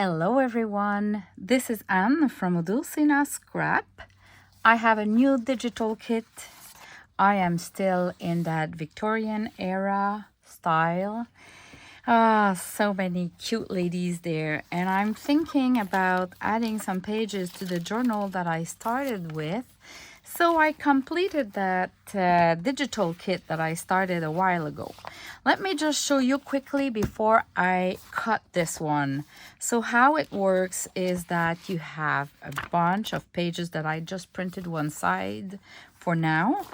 Hello everyone, this is Anne from Odulcina Scrap. I have a new digital kit. I am still in that Victorian era style. So many cute ladies there, and I'm thinking about adding some pages to the journal that I started with. So I completed that digital kit that I started a while ago. Let me just show you quickly before I cut this one. So how it works is that you have a bunch of pages that I just printed one side for now.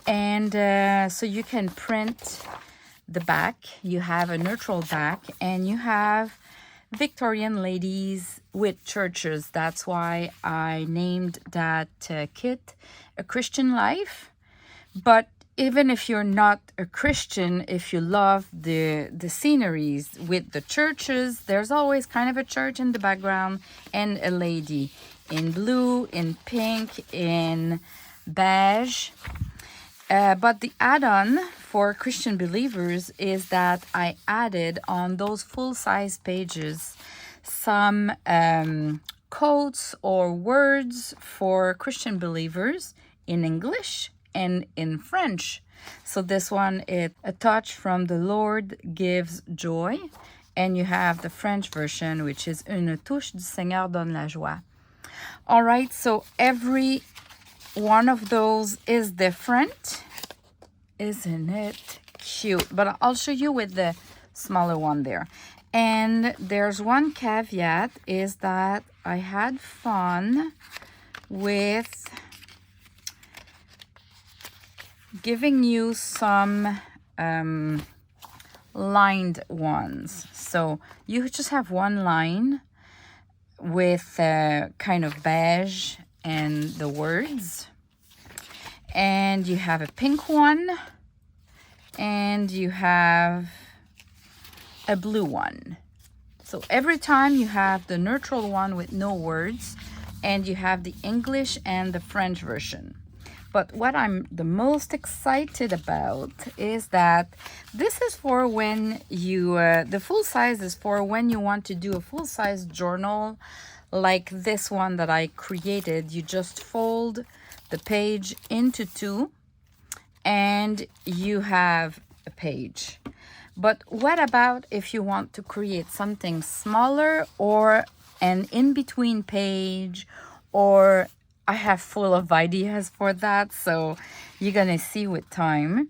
And so you can print the back. You have a neutral back, and you have Victorian ladies with churches. That's why I named that kit A Christian Life. But even if you're not a Christian, if you love the sceneries with the churches, there's always kind of a church in the background and a lady in blue, in pink, in beige. But the add-on for Christian believers is that I added on those full-size pages some quotes or words for Christian believers in English and in French. So this one is A Touch from the Lord Gives Joy. And you have the French version, which is Une touche du Seigneur donne la joie. All right, so every one of those is different. Isn't it cute? But I'll show you with the smaller one there. And there's one caveat, is that I had fun with giving you some lined ones. So you just have one line with kind of beige and the words. And you have a pink one, and you have a blue one. So every time you have the neutral one with no words, and you have the English and the French version. But what I'm the most excited about is that this is for when you, the full size is for when you want to do a full size journal like this one that I created. You just fold the page into two and you have a page. But what about if you want to create something smaller, or an in-between page, or I have full of ideas for that, so you're gonna see with time.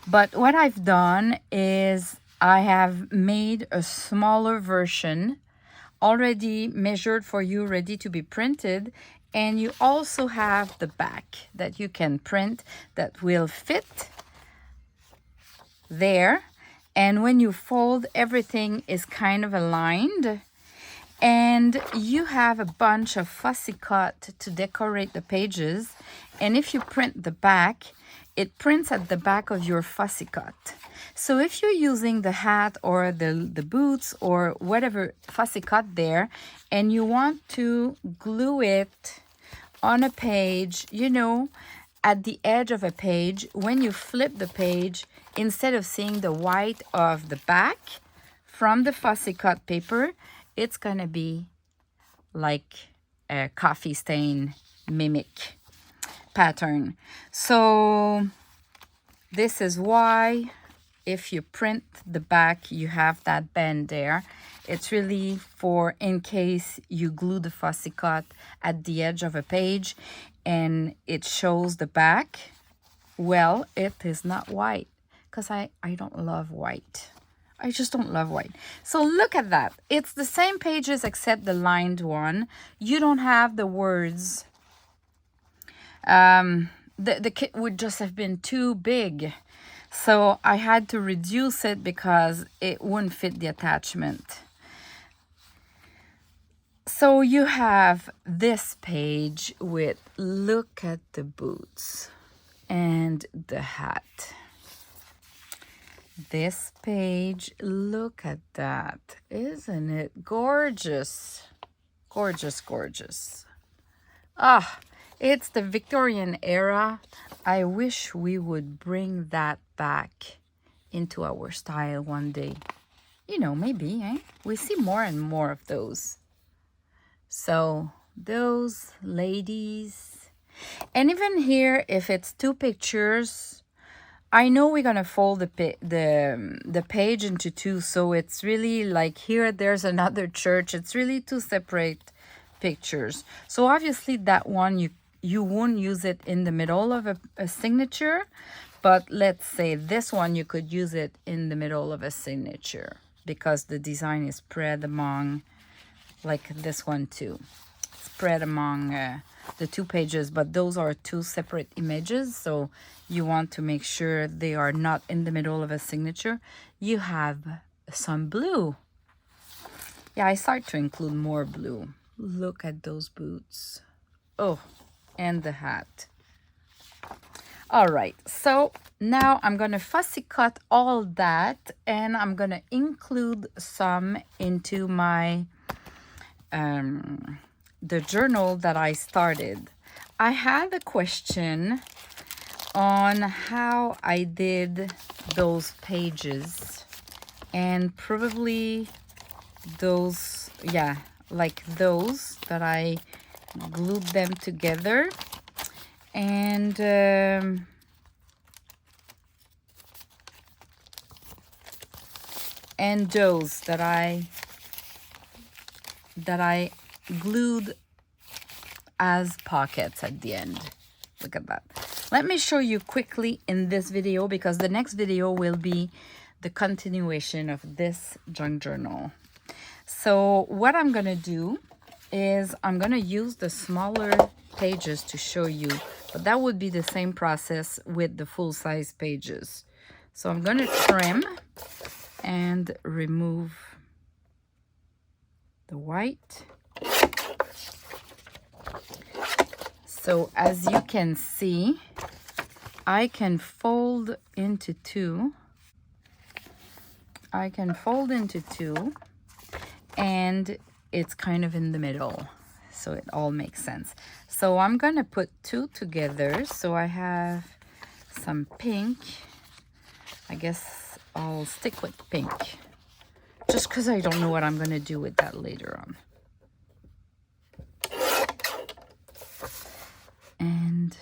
But what I've done is I have made a smaller version already measured for you, ready to be printed. And you also have the back that you can print that will fit there. And when you fold, everything is kind of aligned. And you have a bunch of fussy cut to decorate the pages. And if you print the back, it prints at the back of your fussy cut. So if you're using the hat or the boots or whatever fussy cut there, and you want to glue it on a page, you know, at the edge of a page, when you flip the page, instead of seeing the white of the back from the fussy cut paper, it's gonna be like a coffee stain mimic pattern. So this is why if you print the back, you have that bend there. It's really for in case you glue the fussy cut at the edge of a page and it shows the back. Well, it is not white, because I don't love white. I just don't love white. So look at that. It's the same pages except the lined one. You don't have the words. The kit would just have been too big. So I had to reduce it because it wouldn't fit the attachment. So you have this page with look at the boots and the hat. This page, look at that. Isn't it gorgeous? Gorgeous, gorgeous. Ah, it's the Victorian era. I wish we would bring that back into our style one day. you know, maybe, eh? We see more and more of those. So those ladies. And even here, if it's two pictures, I know we're gonna fold the page into two, so it's really like here there's another church. It's really two separate pictures. So obviously that one you won't use it in the middle of a signature, but let's say this one you could use it in the middle of a signature because the design is spread among, like this one too, spread among the two pages, but those are two separate images, so you want to make sure they are not in the middle of a signature. You have some blue. Yeah, I start to include more blue. Look at those boots. Oh, and the hat. All right, so now I'm gonna fussy cut all that, and I'm gonna include some into my the journal that I started. I had a question on how I did those pages, and probably those, yeah, like those that I glued them together, and those that I glued as pockets at the end. Look at that. Let me show you quickly in this video, because the next video will be the continuation of this junk journal. So what I'm gonna do is I'm gonna use the smaller pages to show you, but that would be the same process with the full-size pages. So I'm gonna trim and remove the white. So as you can see, I can fold into two. And it's kind of in the middle, so it all makes sense. So I'm gonna put two together. So I have some pink. I guess I'll stick with pink, just because I don't know what I'm gonna do with that later on. And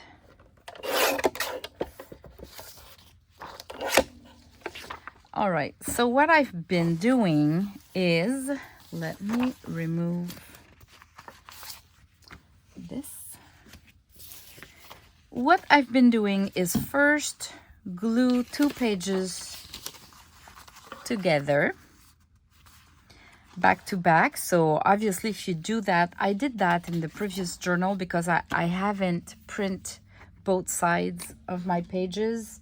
all right, so what I've been doing is, let me remove this. What I've been doing is first glue two pages together, back to back. So obviously if you do that, I did that in the previous journal because I haven't print both sides of my pages,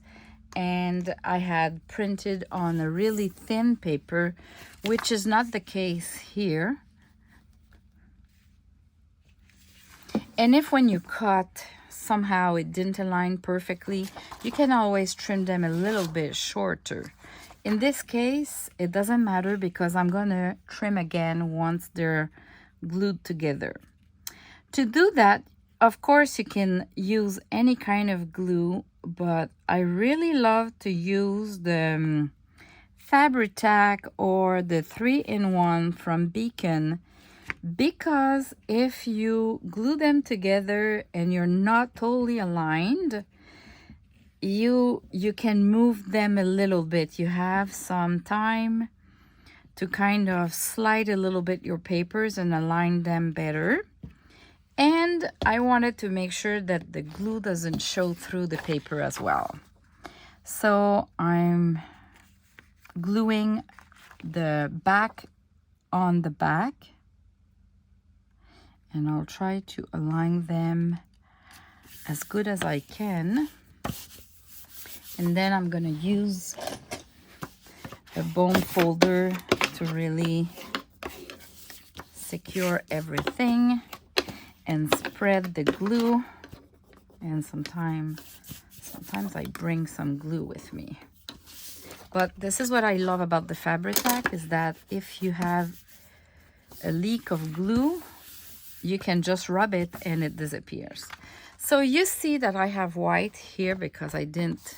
and I had printed on a really thin paper, which is not the case here. And if when you cut somehow it didn't align perfectly, you can always trim them a little bit shorter. In this case, it doesn't matter because I'm gonna trim again once they're glued together. To do that, of course, you can use any kind of glue, but I really love to use the Fabri-Tac or the 3-in-1 from Beacon, because if you glue them together and you're not totally aligned, you can move them a little bit. You have some time to kind of slide a little bit your papers and align them better. And I wanted to make sure that the glue doesn't show through the paper as well. So I'm gluing the back on the back, and I'll try to align them as good as I can. And then I'm gonna use a bone folder to really secure everything and spread the glue. And sometimes I bring some glue with me. But this is what I love about the Fabri-Tac, is that if you have a leak of glue, you can just rub it and it disappears. So you see that I have white here because I didn't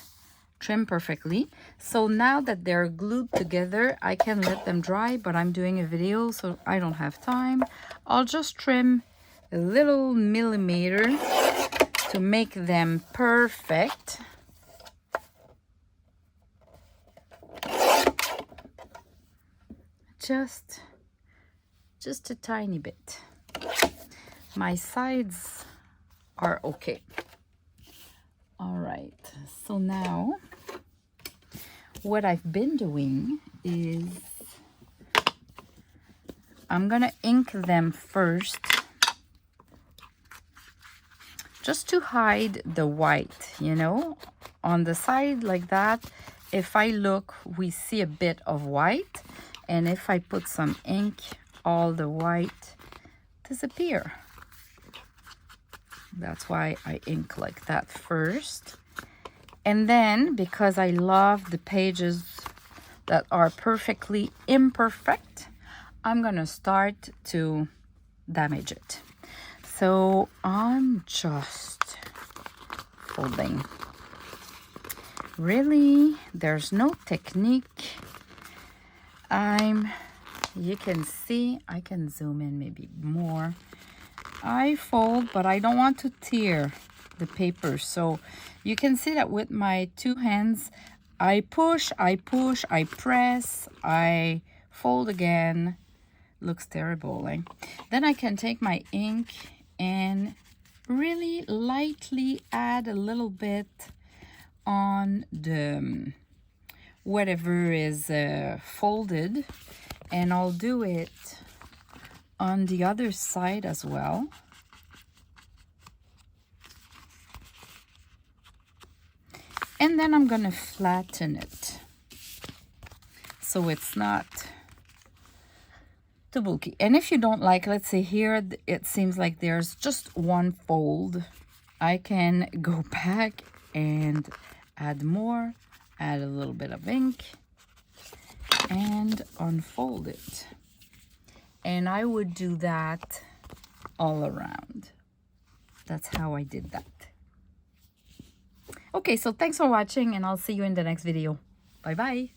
trim perfectly. So now that they're glued together, I can let them dry, but I'm doing a video, so I don't have time. I'll just trim a little millimeter to make them perfect. Just a tiny bit. My sides are okay. All right, so now what I've been doing is I'm gonna ink them first, just to hide the white, you know, on the side like that. If I look, we see a bit of white, and if I put some ink, all the white disappear. That's why I ink like that first. And then, because I love the pages that are perfectly imperfect, I'm gonna start to damage it. So I'm just folding. Really, there's no technique. You can see, I can zoom in maybe more. I fold, but I don't want to tear the paper. So you can see that with my two hands, I push, I press, I fold again. Looks terrible, eh? Then I can take my ink and really lightly add a little bit on the whatever is folded, and I'll do it on the other side as well. And then I'm gonna flatten it so it's not too bulky. And if you don't like, let's say here it seems like there's just one fold, I can go back and add more, add a little bit of ink, and unfold it. And I would do that all around. That's how I did that. Okay, so thanks for watching, and I'll see you in the next video. Bye bye.